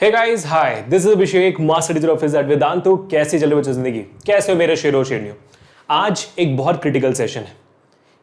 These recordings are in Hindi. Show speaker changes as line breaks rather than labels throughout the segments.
Hey guys, hi, this is Abhishek, master teacher of physics at Vedantu. कैसी चल रही बच्चों जिंदगी? कैसे हो मेरे शेरो शेरनियो? आज एक बहुत क्रिटिकल सेशन है।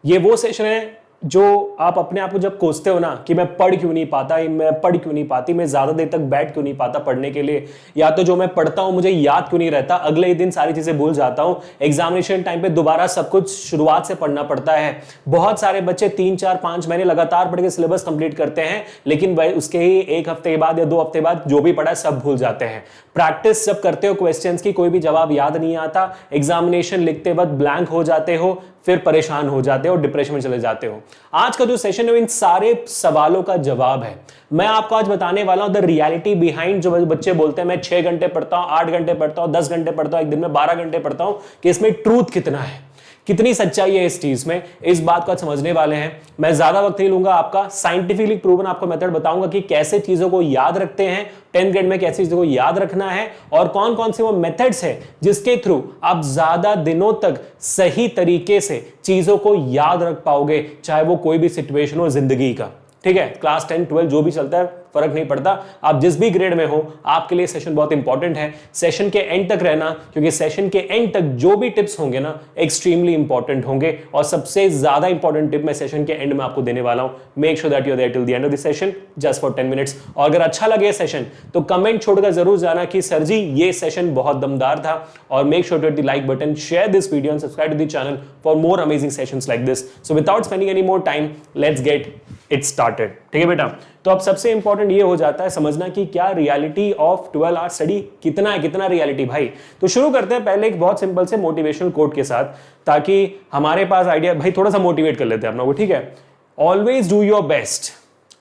ये वो सेशन है जो आप अपने आप को जब कोसते हो ना कि मैं पढ़ क्यों नहीं पाता, मैं पढ़ क्यों नहीं पाती, मैं ज्यादा देर तक बैठ क्यों नहीं पाता पढ़ने के लिए, या तो जो मैं पढ़ता हूं मुझे याद क्यों नहीं रहता, अगले ही दिन सारी चीजें भूल जाता हूं, एग्जामिनेशन टाइम पे दोबारा सब कुछ शुरुआत से पढ़ना पड़ता है। बहुत सारे बच्चे 3 4 5 महीने लगातार पढ़ के सिलेबस कंप्लीट करते हैं, लेकिन वह उसके ही एक हफ्ते के बाद या 2 हफ्ते बाद जो भी पढ़ा है सब भूल जाते हैं। प्रैक्टिस जब करते हो क्वेश्चंस की, कोई भी जवाब याद नहीं आता, एग्जामिनेशन लिखते वक्त ब्लैंक हो जाते हो, फिर परेशान हो जाते हो, डिप्रेशन में चले जाते हो। आज का जो सेशन है इन सारे सवालों का जवाब है। मैं आपको आज बताने वाला हूं द रियलिटी बिहाइंड। जो बच्चे बोलते हैं मैं 6 घंटे पढ़ता हूं, 8 घंटे पढ़ता हूं, 10 घंटे पढ़ता हूं, एक दिन में 12 घंटे पढ़ता हूं, कि इसमें ट्रूथ कितना है, कितनी सच्चाई है इस चीज में, इस बात को समझने वाले हैं। मैं ज्यादा वक्त नहीं लूंगा आपका, साइंटिफिकली प्रूवन आपको मेथड बताऊंगा कि कैसे चीजों को याद रखते हैं, 10th ग्रेड में कैसी चीजों को याद रखना है, और कौन कौन से वो मेथड्स हैं जिसके थ्रू आप ज्यादा दिनों तक सही तरीके से चीजों को याद रख पाओगे, चाहे वो कोई भी सिचुएशन हो जिंदगी का। ठीक है, क्लास 10 12 जो भी चलता है फर्क नहीं पड़ता, आप जिस भी ग्रेड में हो, आपके लिए सेशन बहुत इंपॉर्टेंट है। सेशन के एंड तक रहना, क्योंकि सेशन के एंड तक जो भी टिप्स होंगे ना एक्सट्रीमली इंपॉर्टेंट होंगे, और सबसे ज्यादा इंपॉर्टेंट टिप मैं सेशन के एंड में आपको देने वाला हूं। Make sure that you are there till the end of the session just for 10 minutes. और अगर अच्छा लगे सेशन तो कमेंट छोड़कर जरूर जाना कि सर जी ये सेशन बहुत दमदार था, और make sure to hit the like button, share this video and subscribe to the channel for more amazing sessions like this. So without spending any more time, let's get it started. ठीक है बेटा, तो अब सबसे इंपॉर्टेंट ये हो जाता है समझना कि क्या रियलिटी ऑफ 12 आवर स्टडी कितना है, कितना रियलिटी भाई। तो शुरू करते हैं पहले एक बहुत सिंपल से मोटिवेशनल कोट के साथ, ताकि हमारे पास आइडिया, भाई थोड़ा सा मोटिवेट कर लेते हैं अपना को। ठीक है, always do your best,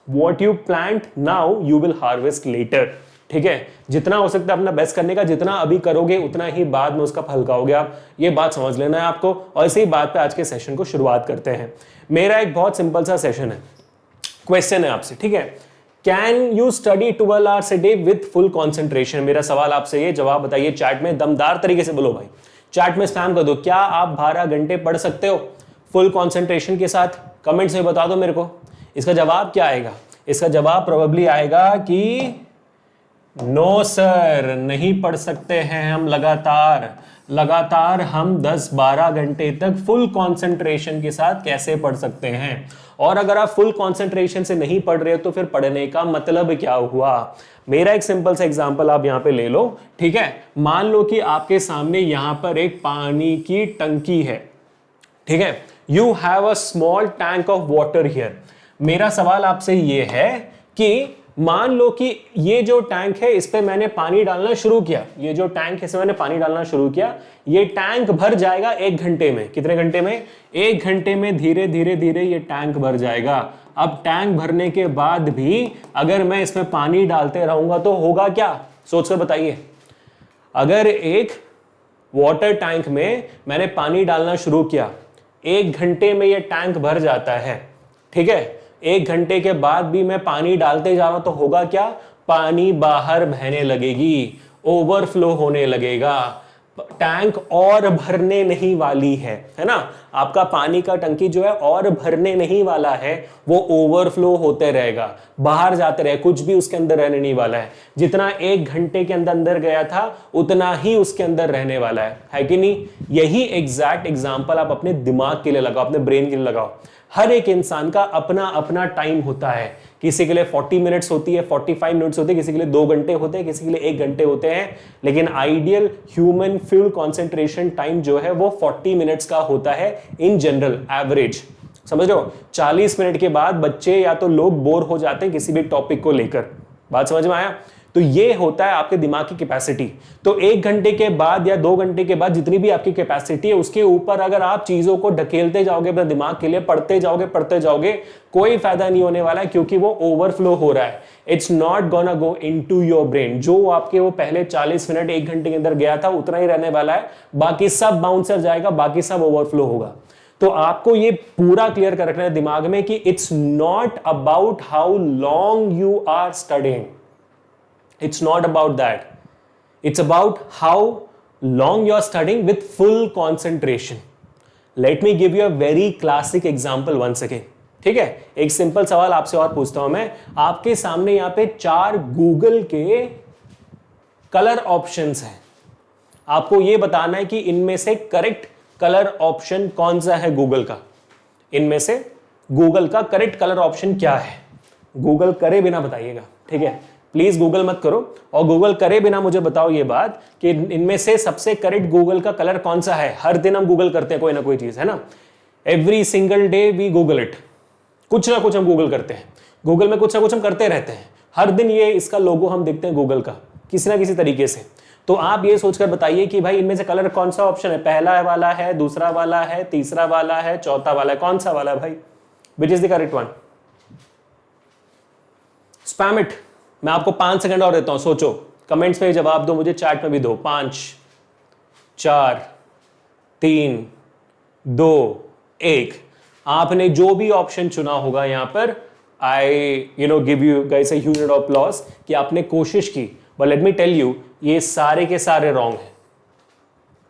what you plant now you will harvest later. ठीक है, जितना हो सकता है अपना बेस्ट करने का, जितना अभी करोगे उतना ही बाद में उसका फल खाओगे आप, ये बात समझ लेना है आपको। और इसी बात पे आज के सेशन को शुरुआत करते हैं। मेरा एक बहुत सिंपल सा सेशन है, क्वेश्चन है आपसे। ठीक है, can you study 12 hours a day with full concentration? मेरा सवाल आपसे ये, जवाब बताइए चैट में, दमदार तरीके से बोलो भाई, चैट में स्पैम कर दो। क्या आप 12 घंटे पढ़ सकते हो फुल कॉन्सेंट्रेशन के साथ? कमेंट्स में बता दो मेरे को। इसका जवाब क्या आएगा? इसका जवाब प्रोबेबली आएगा कि नो सर, नहीं पढ़ सकते हैं हम लगातार हम 10-12 घंटे तक फुल कंसंट्रेशन के साथ कैसे पढ़ सकते हैं। और अगर आप फुल कंसंट्रेशन से नहीं पढ़ रहे हो तो फिर पढ़ने का मतलब क्या हुआ? मेरा एक सिंपल सा एग्जांपल आप यहां पे ले लो। ठीक है, मान लो कि आपके सामने यहां पर एक पानी की टंकी है। ठीक है, you have a small tank of water here. मेरा सवाल आपसे यह है कि मान लो कि ये जो टैंक है इस पे मैंने पानी डालना शुरू किया, ये जो टैंक है इसमें मैंने पानी डालना शुरू किया, ये टैंक भर जाएगा 1 घंटे में। कितने घंटे में? 1 घंटे में धीरे धीरे धीरे ये टैंक भर जाएगा। अब टैंक भरने के बाद भी अगर मैं इसमें पानी डालते रहूंगा तो होगा क्या? सोचकर बताइए। अगर एक वाटर टैंक में मैंने पानी डालना शुरू किया, 1 घंटे में ये टैंक भर जाता है। ठीक है, 1 घंटे के बाद भी मैं पानी डालते जा रहा हूं तो होगा क्या? पानी बाहर बहने लगेगी, ओवरफ्लो होने लगेगा, टैंक और भरने नहीं वाली है ना? आपका पानी का टंकी जो है और भरने नहीं वाला है, वो ओवरफ्लो होते रहेगा, बाहर जाते रहे, कुछ भी उसके अंदर रहने नहीं वाला है। जितना 1 घंटे के अंदर गया था उतना ही उसके अंदर रहने वाला है कि नहीं? यही एग्जैक्ट एग्जाम्पल आप अपने दिमाग के लिए लगाओ, अपने ब्रेन के लिए लगाओ। हर एक इंसान का अपना अपना टाइम होता है। किसी के लिए 40 मिनट्स होती है, 45 मिनट्स होते हैं, किसी के लिए 2 घंटे होते हैं, किसी के लिए 1 घंटे होते हैं, लेकिन ideal human full concentration time जो है वो 40 मिनट्स का होता है इन जनरल एवरेज। समझ रहे हो? 40 मिनट के बाद बच्चे या तो लोग बोर हो जाते हैं किसी भी टॉपिक को लेकर। बात समझ में आया? तो ये होता है आपके दिमाग की कैपेसिटी। तो 1 घंटे के बाद या 2 घंटे के बाद जितनी भी आपकी कैपेसिटी है उसके ऊपर अगर आप चीजों को ढकेलते जाओगे अपने दिमाग के लिए, पढ़ते जाओगे, कोई फायदा नहीं होने वाला है, क्योंकि वो ओवरफ्लो हो रहा है। It's not gonna go into your brain. जो आपके वो पहले 40 मिनट 1 घंटे के अंदर गया था उतना ही रहने वाला है, बाकी सब बाउंसर जाएगा, बाकी सब ओवरफ्लो होगा। तो आपको ये पूरा क्लियर कर रखना है दिमाग में कि it's not about how long you are studying, it's not about that, it's about how long you are studying with full concentration. Let me give you a very classic example once again. ठीक है, एक सिंपल सवाल आपसे और पूछता हूं मैं। आपके सामने यहां पे 4 गूगल के कलर ऑप्शंस हैं, आपको ये बताना है कि इनमें से करेक्ट कलर ऑप्शन कौन सा है गूगल का, इनमें से गूगल का करेक्ट कलर ऑप्शन क्या है। गूगल करे बिना बताइएगा, ठीक है, प्लीज गूगल मत करो, और गूगल करे बिना मुझे बताओ ये बात कि इनमें से सबसे करेक्ट गूगल का कलर कौन सा है। हर दिन हम गूगल करते हैं कोई ना कोई चीज, है ना, every single day we Google it, कुछ ना कुछ हम गूगल करते हैं, गूगल में कुछ ना कुछ हम करते रहते हैं, हर दिन ये इसका लोगो हम देखते हैं गूगल का किसी ना किसी तरीके से। तो आप ये सोचकर बताइए कि भाई इनमें से कलर कौन सा ऑप्शन है, पहला वाला है, दूसरा वाला है, तीसरा वाला है, चौथा वाला है, कौन सा वाला है भाई, which is the correct one. Spam it, मैं आपको 5 सेकंड और देता हूं, सोचो, कमेंट्स में जवाब दो, मुझे चैट में भी दो। 5 4 3 2 1। आपने जो भी ऑप्शन चुना होगा यहां पर, I give you guys a huge of applause कि आपने कोशिश की, but let me tell you ये सारे के सारे रॉन्ग हैं,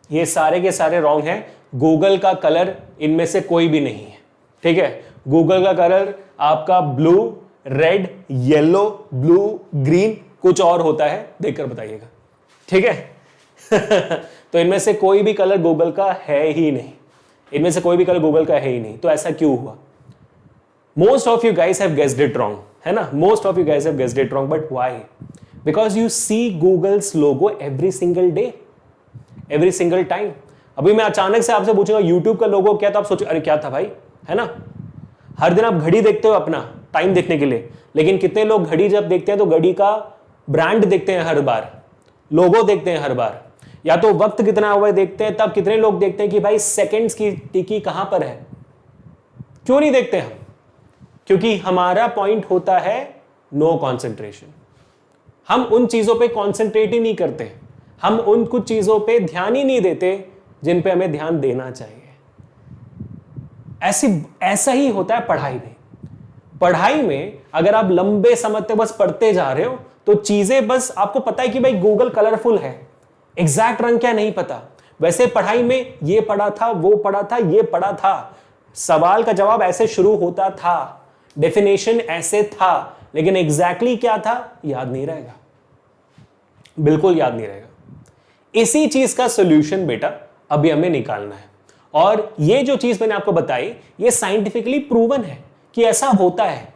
ये सारे के सारे रॉन्ग हैं। गूगल का कलर इनमें से कोई भी नहीं है, ठीक है। गूगल का कलर आपका blue, red, yellow, blue, green, कुछ और होता है, देखकर बताइएगा, ठीक है। तो इनमें से कोई भी कलर गूगल का है ही नहीं, इनमें से कोई भी कलर गूगल का है ही नहीं। तो ऐसा क्यों हुआ? Most of you guys have guessed it wrong, है ना, most of you guys have guessed it wrong, but why? Because you see Google's logo every single day, every single time. अभी मैं अचानक से आपसे पूछूंगा यूट्यूब का लोगो क्या, तो आप सोचो अरे क्या था भाई, है ना। हर दिन आप घड़ी देखते हो अपना टाइम देखने के लिए, लेकिन कितने लोग घड़ी जब देखते हैं तो घड़ी का ब्रांड देखते हैं हर बार, लोगो देखते हैं हर बार, या तो वक्त कितना हुआ है देखते हैं। तब कितने लोग देखते हैं कि भाई सेकंड्स की टिकी कहां पर है? क्यों नहीं देखते हम? क्योंकि हमारा पॉइंट होता है नो कॉन्सेंट्रेशन। हम उन चीजों पे कॉन्सेंट्रेट ही नहीं करते, हम उन कुछ चीजों पे ध्यान ही नहीं देते जिन पे हमें ध्यान देना चाहिए। ऐसा ही होता है पढ़ाई में। पढ़ाई में अगर आप लंबे समय तक बस पढ़ते जा रहे हो तो चीजें बस आपको पता है कि भाई गूगल कलरफुल है, एग्जैक्ट रंग क्या नहीं पता। वैसे पढ़ाई में ये पढ़ा था, वो पढ़ा था, ये पढ़ा था, सवाल का जवाब ऐसे शुरू होता था, डेफिनेशन ऐसे था, लेकिन एग्जैक्टली क्या था याद नहीं रहेगा, बिल्कुल याद नहीं रहेगा। इसी चीज का सॉल्यूशन बेटा अभी हमें निकालना है, और ये जो चीज मैंने आपको बताई ये साइंटिफिकली प्रूवन है कि ऐसा होता है।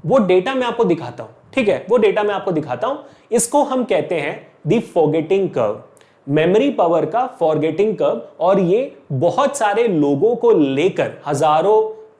वो डेटा मैं आपको दिखाता हूं, ठीक है, वो डेटा मैं आपको दिखाता हूं। इसको हम कहते हैं the forgetting curve, memory power का फॉरगेटिंग कर्व। और ये बहुत सारे लोगों को लेकर,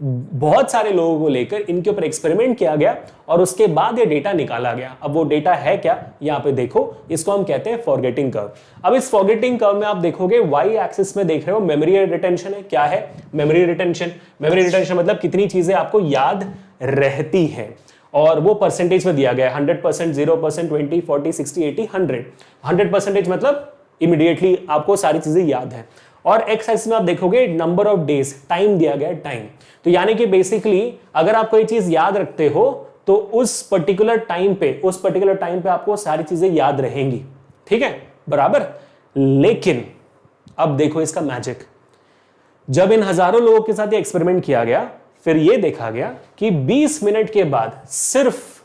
बहुत सारे लोगों को लेकर इनके ऊपर एक्सपेरिमेंट किया गया और उसके बाद ये डेटा निकाला गया। अब वो डेटा है क्या, यहां पे देखो, इसको हम कहते हैं फॉरगेटिंग कर्व। अब इस फॉरगेटिंग कर्व में आप देखोगे वाई एक्सिस में देख रहे हो मेमोरी रिटेंशन है। क्या है मेमोरी रिटेंशन? मेमोरी रिटेंशन मतलब कितनी चीजें आपको याद रहती हैं, और वो परसेंटेज में दिया गया है 100%, 0%, 20, 40, 60, 80, 100। 100% मतलब इमीडिएटली आपको सारी चीजें याद है। और एक्स एक्सिस में आप देखोगे नंबर ऑफ डेज, टाइम दिया गया है, टाइम। तो यानी कि बेसिकली अगर आप कोई चीज याद रखते हो तो उस पर्टिकुलर टाइम पे आपको सारी चीजें याद रहेंगी, ठीक है, बराबर। लेकिन अब देखो इसका मैजिक, जब इन हजारों लोगों के साथ ये एक्सपेरिमेंट किया गया, फिर ये देखा गया कि 20 मिनट के बाद, सिर्फ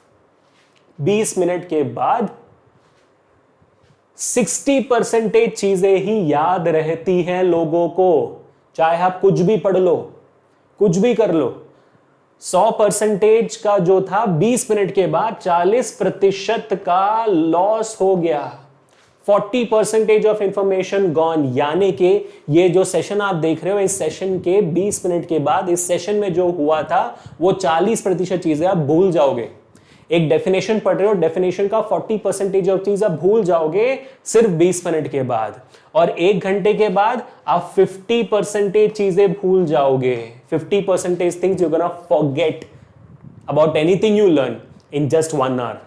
20 मिनट के बाद 60% चीजें ही याद रहती हैं लोगों को। चाहे आप कुछ भी पढ़ लो, कुछ भी कर लो, 100% का जो था 20 मिनट के बाद 40% का लॉस हो गया। 40% ऑफ इंफॉर्मेशन गॉन। यानी कि ये जो सेशन आप देख रहे हो, इस सेशन के 20 मिनट के बाद इस सेशन में जो हुआ था वो 40% चीजें आप भूल जाओगे। एक डेफिनेशन पढ़ रहे हो, डेफिनेशन का 40% ऑफ चीज आप भूल जाओगे सिर्फ 20 मिनट के बाद, और 1 घंटे के बाद आप 50% चीजें भूल जाओगे। 50% things you gonna forget about anything you learn in just 1 hour.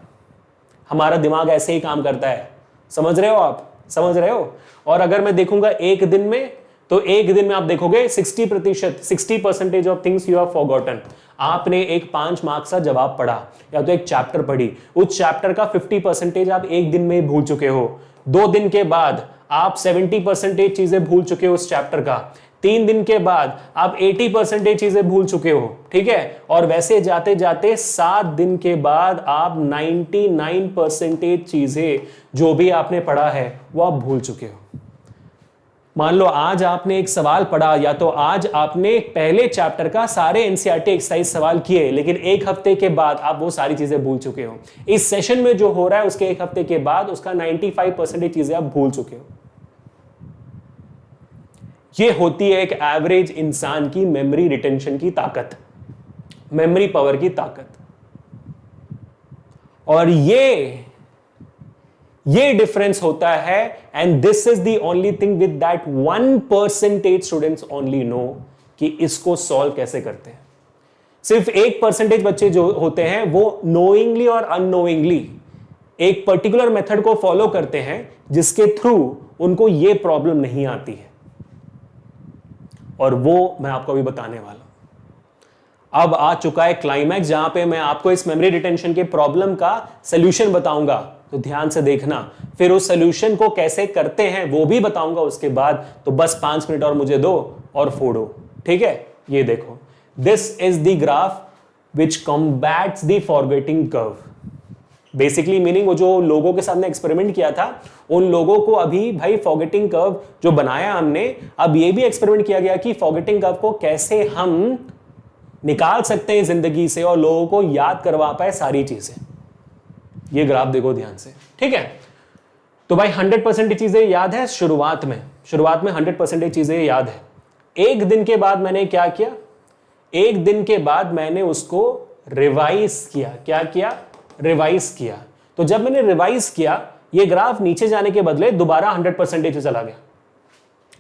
हमारा दिमाग ऐसे ही काम करता है, समझ रहे हो आप, समझ रहे हो। और अगर मैं देखूंगा एक दिन में, तो एक दिन में आप देखोगे 60% of things you have forgotten. आपने एक 5 मार्क्स का जवाब पढ़ा या तो एक चैप्टर पढ़ी, उस चैप्टर का 50% आप एक दिन में भूल चुके हो। 2 दिन के बाद आप 70% चीजें भूल चुके हो उस चैप्टर का। 3 दिन के बाद आप 80% चीजें भूल चुके हो, ठीक है। और वैसे जाते जाते 7 दिन के बाद आप 99% चीजें जो भी आपने पढ़ा है वो आप भूल चुके हो। मान लो आज आपने एक सवाल पढ़ा, या तो आज आपने पहले चैप्टर का सारे एनसीईआरटी एक्सरसाइज सवाल किए, लेकिन एक हफ्ते के बाद आप वो सारी चीजें भूल चुके हो। इस सेशन में जो हो रहा है उसके एक हफ्ते के बाद उसका 95% चीजें आप भूल चुके हो। ये होती है एक एवरेज इंसान की मेमोरी रिटेंशन की ताकत, मेमोरी पावर की ताकत। और ये डिफरेंस होता है, and this is the only thing with that 1% students only know कि इसको सॉल्व कैसे करते हैं। सिर्फ 1% बच्चे जो होते हैं वो नोइंगली और अननोइंगली एक पर्टिकुलर मेथड को फॉलो करते हैं जिसके थ्रू उनको ये प्रॉब्लम नहीं आती है, और वो मैं आपको अभी बताने वाला हूं। अब आ चुका है क्लाइमैक्स, जहां पे मैं आपको इस मेमोरी रिटेंशन के प्रॉब्लम का सॉल्यूशन बताऊंगा, तो ध्यान से देखना। फिर उस सॉल्यूशन को कैसे करते हैं वो भी बताऊंगा उसके बाद। तो बस 5 मिनट और मुझे दो और फोड़ो, ठीक है। ये देखो, this is the graph which combats the forgetting curve. Basically meaning, वो जो लोगों के साथ में एक्सपेरिमेंट किया था उन लोगों को अभी भाई फॉरगेटिंग कर्व जो बनाया हमने, अब ये भी एक्सपेरिमेंट किया गया कि फॉरगेटिंग कर्व को कैसे हम निकाल सकते हैं जिंदगी से और लोगों को याद करवा पाए सारी चीजें। ये ग्राफ देखो ध्यान से, ठीक है। तो भाई 100% चीजें याद है शुरुआत में 100% चीजें याद है। एक दिन के बाद मैंने क्या किया, एक दिन के बाद मैंने उसको रिवाइज किया। क्या किया? रिवाइज किया। तो जब मैंने रिवाइज किया, ये ग्राफ नीचे जाने के बदले दोबारा 100% चला गया।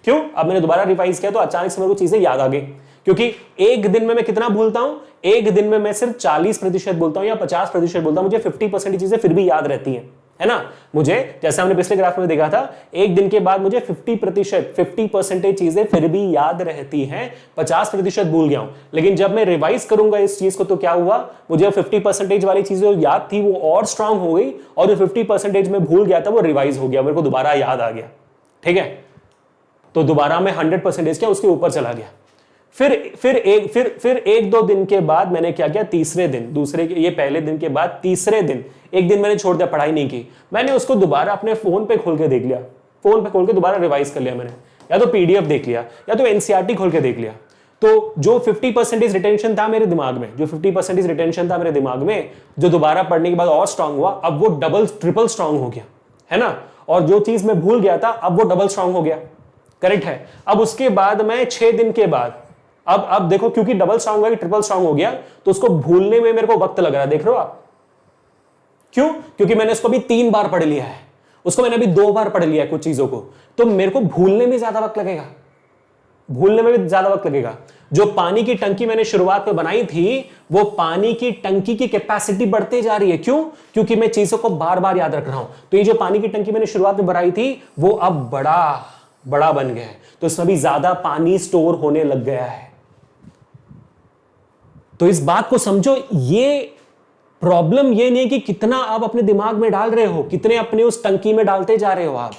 क्यों? अब मैंने दोबारा रिवाइज किया तो अचानक से मेरे को चीजें याद आ गई, क्योंकि एक दिन में मैं कितना भूलता हूं, एक दिन में मैं सिर्फ 40% बोलता हूं या 50% बोलता हूं, मुझे 50% चीजें फिर भी याद रहती हैं, है ना। मुझे, जैसे हमने पिछले ग्राफ में देखा था, एक दिन के बाद मुझे 50% चीजें फिर भी याद रहती हैं, 50% भूल गया हूं। लेकिन जब मैं रिवाइज करूंगा इस चीज को तो क्या हुआ, मुझे 50% वाली चीजें याद थी वो और स्ट्रांग हो गई, और जो 50% में भूल गया था वो रिवाइज हो गया, मेरे को दोबारा याद आ गया, ठीक है। तो दोबारा मैं 100% क्या उसके ऊपर चला गया। फिर एक दो दिन के बाद मैंने क्या किया, तीसरे दिन, ये पहले दिन के बाद तीसरे दिन, एक दिन मैंने छोड़ दिया, पढ़ाई नहीं की, मैंने उसको दोबारा अपने फोन पे खोल के देख लिया, फोन पे खोल के दोबारा रिवाइज कर लिया मैंने, या तो पीडीएफ देख लिया या तो एनसीईआरटी खोल के देख लिया। तो जो 50% रिटेंशन था मेरे दिमाग में, जो दोबारा पढ़ने के बाद और स्ट्रांग हुआ, अब वो डबल ट्रिपल स्ट्रांग हो गया, है ना। और जो चीज मैं भूल गया था अब वो डबल स्ट्रांग हो गया, करेक्ट है। अब उसके बाद मैं 6 दिन के बाद, अब देखो, क्योंकि डबल स्ट्रांग हो गया, ट्रिपल स्ट्रांग हो गया, तो उसको भूलने में मेरे को वक्त लग रहा है, देख रहे हो आप। क्यों? क्योंकि मैंने उसको अभी 3 बार पढ़ लिया है, उसको मैंने अभी 2 बार पढ़ लिया है कुछ चीजों को, तो मेरे को भूलने में ज्यादा वक्त लगेगा, जो पानी की टंकी मैंने शुरुआत में बनाई थी, वो पानी की टंकी की कैपेसिटी बढ़ते जा रही है। क्यों? क्योंकि मैं चीजों को बार बार याद रख रहा हूं। तो ये जो पानी की टंकी मैंने शुरुआत में बनाई थी वो अब बड़ा बन गया है, तो इसमें भी ज्यादा पानी स्टोर होने लग गया है। तो इस बात को समझो, ये प्रॉब्लम ये नहीं कि कितना आप अपने दिमाग में डाल रहे हो, कितने अपने उस टंकी में डालते जा रहे हो आप।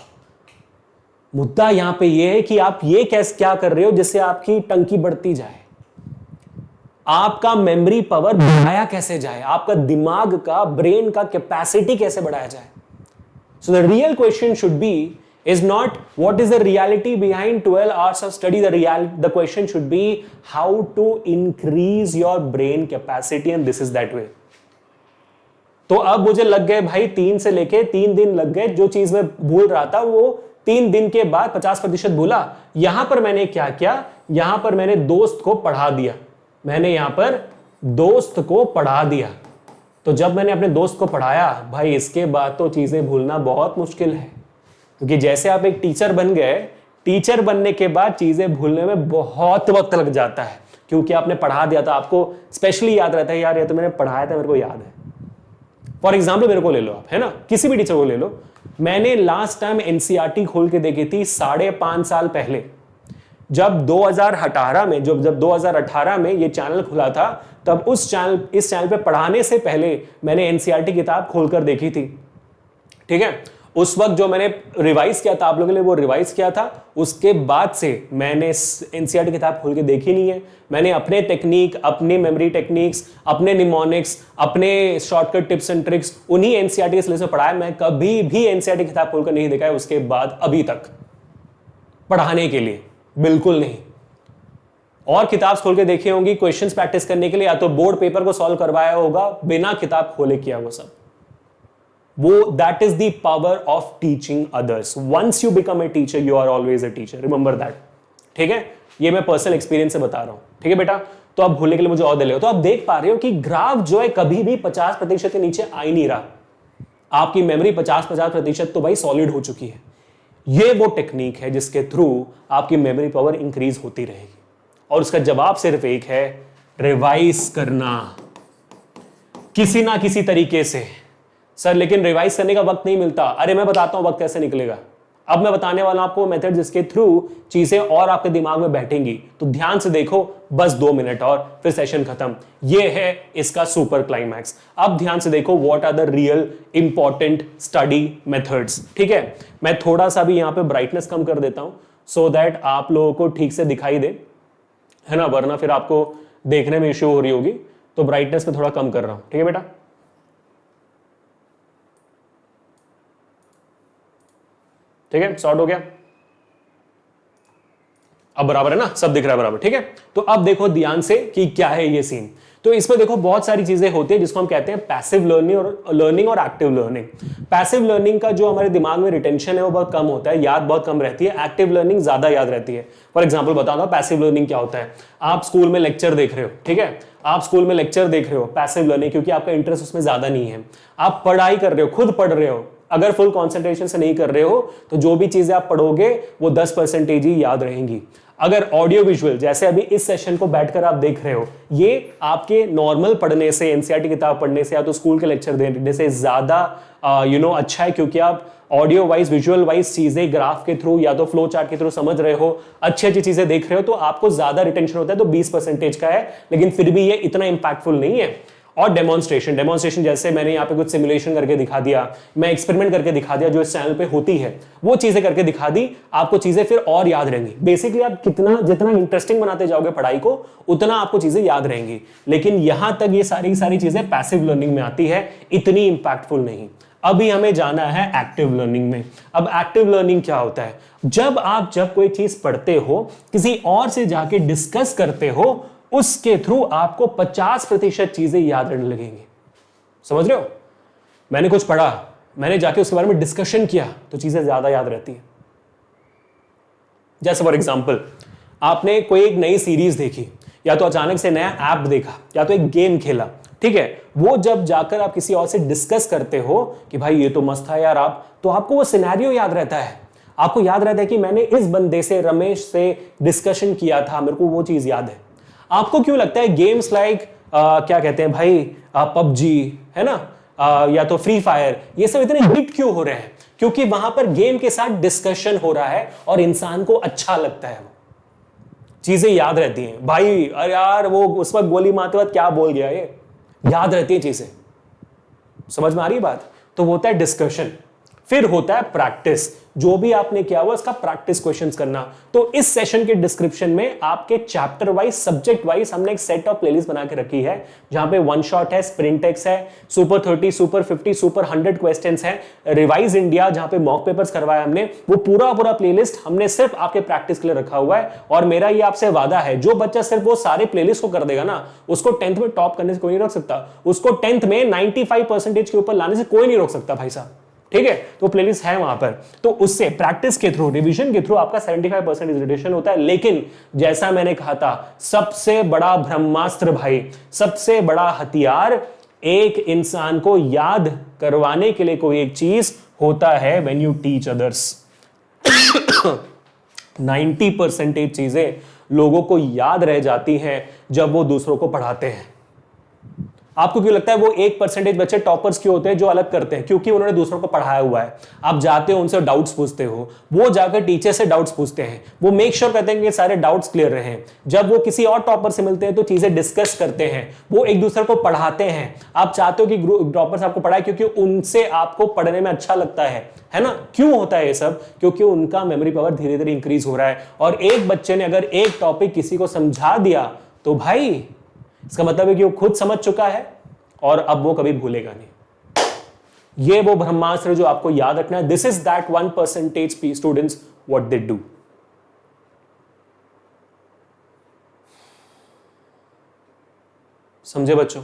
मुद्दा यहां पे ये है कि आप ये क्या कर रहे हो जिससे आपकी टंकी बढ़ती जाए, आपका मेमोरी पावर बढ़ाया कैसे जाए, आपका दिमाग का, ब्रेन का कैपेसिटी कैसे बढ़ाया जाए। So the real question should be is not what is the reality behind 12 hours of study. The question should be how to increase your brain capacity, and this is that way. तो अब मुझे लग गए भाई 3 दिन लग गए, जो चीज मैं भूल रहा था वो 3 दिन के बाद 50% भूला। यहां पर मैंने क्या किया, यहां पर मैंने दोस्त को पढ़ा दिया, तो जब मैंने अपने दोस्त को पढ़ाया भाई, इसके बाद तो चीजें भूलना बहुत मुश्किल है, क्योंकि जैसे आप एक टीचर बन गए, टीचर बनने के बाद चीजें भूलने में बहुत वक्त लग जाता है, क्योंकि आपने पढ़ा दिया था, आपको स्पेशली याद रहता है, यार ये तो मैंने पढ़ाया था, मेरे को याद है। फॉर एग्जाम्पल मेरे को ले लो आप, है ना, किसी भी टीचर को ले लो। मैंने लास्ट टाइम एनसीईआरटी खोल के देखी थी 5.5 साल पहले, जब 2018 में ये चैनल खुला था, तब इस चैनल पे पढ़ाने से पहले मैंने एनसीईआरटी किताब खोलकर देखी थी, ठीक है। उस वक्त जो मैंने रिवाइज किया था आप लोगों के लिए वो रिवाइज किया था, उसके बाद से मैंने एनसीईआरटी किताब खोल के देखी नहीं है। मैंने अपने टेक्निक, अपने मेमोरी टेक्निक्स, अपने निमोनिक्स, अपने शॉर्टकट टिप्स एंड ट्रिक्स उन्हीं एनसीईआरटी के सिलेबस में पढ़ा है। मैं कभी भी एनसीईआरटी किताब खोलकर नहीं देखा है उसके बाद अभी तक पढ़ाने के लिए, बिल्कुल नहीं। और किताब खोल के देखी होंगी क्वेश्चंस प्रैक्टिस करने के लिए, या तो बोर्ड पेपर को सॉल्व करवाया होगा बिना किताब खोले किया वो सब। वो that is the power of teaching others. Once you become a teacher you are always a teacher, remember that. ठीक है, ये मैं पर्सनल एक्सपीरियंस से बता रहा हूं। ठीक है बेटा, तो आप भूलने के लिए मुझे और दे लो। तो आप देख पा रहे हो कि ग्राफ जो है कभी भी 50% के नीचे आ ही नहीं रहा। आपकी मेमोरी 50% तो भाई सॉलिड हो चुकी है। ये वो टेक्निक है जिसके थ्रू आपकी मेमोरी पावर इंक्रीज होती रहेगी। और उसका जवाब सिर्फ एक है, रिवाइज करना किसी ना किसी तरीके से। सर लेकिन रिवाइज करने का वक्त नहीं मिलता। अरे मैं बताता हूं वक्त कैसे निकलेगा। अब मैं बताने वाला हूं आपको मेथड जिसके थ्रू चीजें और आपके दिमाग में बैठेंगी। तो ध्यान से देखो, बस 2 मिनट और फिर सेशन खत्म। ये है इसका सुपर क्लाइमैक्स। अब ध्यान से देखो, what are the real important study methods. ठीक है, मैं थोड़ा सा भी यहां पे ब्राइटनेस कम कर देता हूं सो दैट आप लोगों को ठीक से दिखाई दे, है ना, वरना फिर आपको देखने में इश्यू हो रही होगी। तो ब्राइटनेस में थोड़ा कम कर रहा हूं। ठीक है बेटा, ठीक है, सॉर्ट हो गया। अब बराबर है ना, सब दिख रहा है बराबर। ठीक है, तो अब देखो ध्यान से कि क्या है ये सीन। तो इसमें देखो बहुत सारी चीजें होती है जिसको हम कहते हैं पैसिव लर्निंग और एक्टिव लर्निंग। पैसिव लर्निंग का जो हमारे दिमाग में रिटेंशन है वो बहुत कम होता है, याद बहुत कम रहती है। एक्टिव लर्निंग ज्यादा याद रहती है। फॉर एग्जाम्पल बता दो पैसिव लर्निंग क्या होता है। आप स्कूल में लेक्चर देख रहे हो, ठीक है, आप स्कूल में लेक्चर देख रहे हो, पैसिव लर्निंग, क्योंकि आपका इंटरेस्ट उसमें ज्यादा नहीं है। आप पढ़ाई कर रहे हो, खुद पढ़ रहे हो। अगर फुल कंसंट्रेशन से नहीं कर रहे हो तो जो भी चीजें आप पढ़ोगे वो 10% ही याद रहेंगी। अगर ऑडियो विजुअल, जैसे अभी इस सेशन को बैठकर आप देख रहे हो, ये आपके नॉर्मल पढ़ने से, एनसीईआरटी किताब पढ़ने से या तो स्कूल के लेक्चर देने से ज्यादा अच्छा है, क्योंकि आप ऑडियो वाइज, विजुअल वाइज चीजें ग्राफ के थ्रू या तो फ्लो चार्ट के थ्रू समझ रहे हो, अच्छी अच्छी चीजें देख रहे हो, तो आपको ज्यादा रिटेंशन होता है। तो 20% का है, लेकिन फिर भी ये इतना इंपैक्टफुल नहीं है। और डेमोन्स्ट्रेशन जैसे मैंने यहाँ पे कुछ सिमुलेशन करके दिखा दिया, मैं एक्सपेरिमेंट करके दिखा दिया जो इस चैनल पे होती है, वो चीजें करके दिखा दी, आपको चीजें फिर और याद रहेंगी। बेसिकली आप जितना इंटरेस्टिंग बनाते जाओगे पढ़ाई को, उतना आपको चीजें याद रहेंगी। लेकिन यहां तक ये सारी चीजें पैसिव लर्निंग में आती है, इतनी इंपैक्टफुल नहीं। अभी हमें जाना है एक्टिव लर्निंग में। अब एक्टिव लर्निंग क्या होता है? जब कोई चीज पढ़ते हो, किसी और से जाके डिस्कस करते हो, उसके थ्रू आपको 50% चीजें याद रहने लगेंगी। समझ रहे हो? मैंने कुछ पढ़ा, मैंने जाके उसके बारे में डिस्कशन किया, तो चीजें ज्यादा याद रहती है। जैसे फॉर एग्जांपल, आपने कोई एक नई सीरीज देखी, या तो अचानक से नया ऐप देखा, या तो एक गेम खेला, ठीक है, वो जब जाकर आप किसी और से डिस्कस करते हो कि भाई ये तो मस्त था यार, आप तो आपको वो सिनेरियो याद रहता है। आपको याद रहता है कि मैंने इस बंदे से, रमेश से डिस्कशन किया था, मेरे को वो चीज याद है। आपको क्यों लगता है गेम्स लाइक क्या कहते हैं भाई, पबजी है ना, या तो फ्री फायर, ये सब इतने हिट क्यों हो रहे हैं? क्योंकि वहां पर गेम के साथ डिस्कशन हो रहा है और इंसान को अच्छा लगता है, वो चीजें याद रहती हैं। भाई अरे यार वो उस वक्त गोली मारते वक्त क्या बोल गया, ये याद रहती है चीजें। समझ में आ रही बात? तो वो होता है डिस्कशन। फिर होता है प्रैक्टिस। जो भी आपने किया हुआ उसका प्रैक्टिस क्वेश्चंस करना। तो इस सेशन के डिस्क्रिप्शन में आपके चैप्टर वाइज, सब्जेक्ट वाइज हमने एक सेट ऑफ प्लेलिस्ट बना के रखी है, जहां पे वन शॉट है, स्प्रिंटेक्स है, सुपर 30, सुपर 50, सुपर 100 क्वेश्चंस है, रिवाइज इंडिया जहां पे मॉक पेपर्स करवाया हमने, वो पूरा प्लेलिस्ट हमने सिर्फ आपके प्रैक्टिस के लिए रखा हुआ है। और मेरा ये आपसे वादा है, जो बच्चा सिर्फ वो सारे प्लेलिस्ट को कर देगा ना, उसको 10th में टॉप करने से कोई नहीं रोक सकता। उसको 10th में 95% के ऊपर लाने से कोई नहीं रोक सकता भाई साहब। ठीक है, तो प्लेलिस्ट है वहां पर। तो उससे प्रैक्टिस के थ्रू, रिवीजन के थ्रू आपका 75% रिटेंशन होता है। लेकिन जैसा मैंने कहा था, सबसे बड़ा ब्रह्मास्त्र भाई, सबसे बड़ा हथियार एक इंसान को याद करवाने के लिए कोई एक चीज होता है, व्हेन यू टीच अदर्स। 90% चीजें लोगों को याद रह जाती हैं जब वो दूसरों को पढ़ाते हैं। आपको क्यों लगता है वो 1% बच्चे टॉपर्स क्यों होते हैं जो अलग करते हैं? क्योंकि उन्होंने दूसरों को पढ़ाया हुआ है। आप जाते हो उनसे डाउट्स पूछते हो, वो जाकर टीचर से डाउट्स पूछते हैं, वो मेक श्योर करते हैं कि सारे डाउट्स क्लियर रहे। जब वो किसी और टॉपर से मिलते हैं तो चीजें डिस्कस करते हैं, वो एक दूसरे को पढ़ाते हैं। आप चाहते हो कि टॉपर्स आपको पढ़ाए क्योंकि उनसे आपको पढ़ने में अच्छा लगता है ना? क्यों होता है ये सब? क्योंकि उनका मेमोरी पावर धीरे धीरे इंक्रीज हो रहा है। और एक बच्चे ने अगर एक टॉपिक किसी को समझा दिया तो भाई इसका मतलब है कि वो खुद समझ चुका है और अब वो कभी भूलेगा नहीं। ये वो ब्रह्मास्त्र जो आपको याद रखना है। This is that 1% students what they do. समझे बच्चों?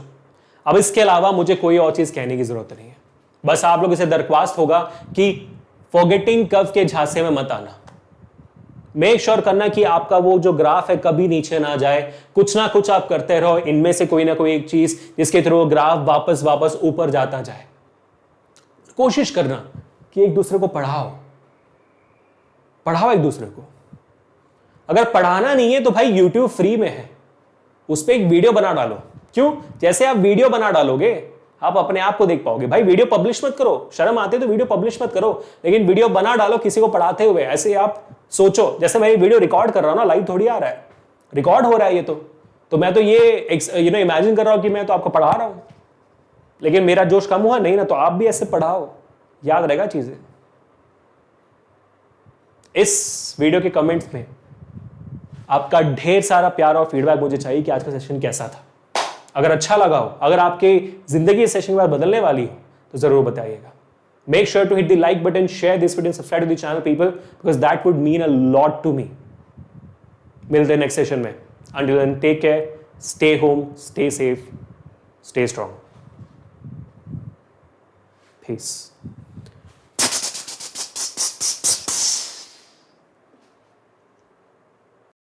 अब इसके अलावा मुझे कोई और चीज कहने की जरूरत नहीं है। बस आप लोग इसे दरख्वास्त होगा कि फॉरगेटिंग कर्व के झांसे में मत आना। मेक श्योर करना कि आपका वो जो ग्राफ है कभी नीचे ना जाए। कुछ ना कुछ आप करते रहो, इनमें से कोई ना कोई एक चीज जिसके थ्रू ग्राफ वापस वापस ऊपर जाता जाए। कोशिश करना कि एक दूसरे को पढ़ाओ एक दूसरे को। अगर पढ़ाना नहीं है तो भाई YouTube फ्री में है, उस पर एक वीडियो बना डालो। क्यों? जैसे आप वीडियो बना डालोगे आप अपने आप को देख पाओगे। भाई वीडियो पब्लिश मत करो, शर्म आती है तो वीडियो पब्लिश मत करो, लेकिन वीडियो बना डालो किसी को पढ़ाते हुए। ऐसे आप सोचो, जैसे मैं ये वीडियो रिकॉर्ड कर रहा हूं ना, लाइव थोड़ी आ रहा है, रिकॉर्ड हो रहा है ये तो मैं तो ये इमेजिन कर रहा हूं कि मैं तो आपको पढ़ा रहा हूं, लेकिन मेरा जोश कम हुआ नहीं ना, तो आप भी ऐसे पढ़ाओ, याद रहेगा चीजें। इस वीडियो के कमेंट्स में आपका ढेर सारा प्यार और फीडबैक मुझे चाहिए कि आज का सेशन कैसा था। अगर अच्छा लगा हो, अगर आपके जिंदगी इस सेशन के बाद बदलने वाली हो तो जरूर बताइएगा। Make sure to hit the like button, share this video, subscribe to the channel people, because that would mean a lot to me. मिलते हैं नेक्स्ट सेशन में। Until then take care, stay home, stay safe, stay strong. Piece.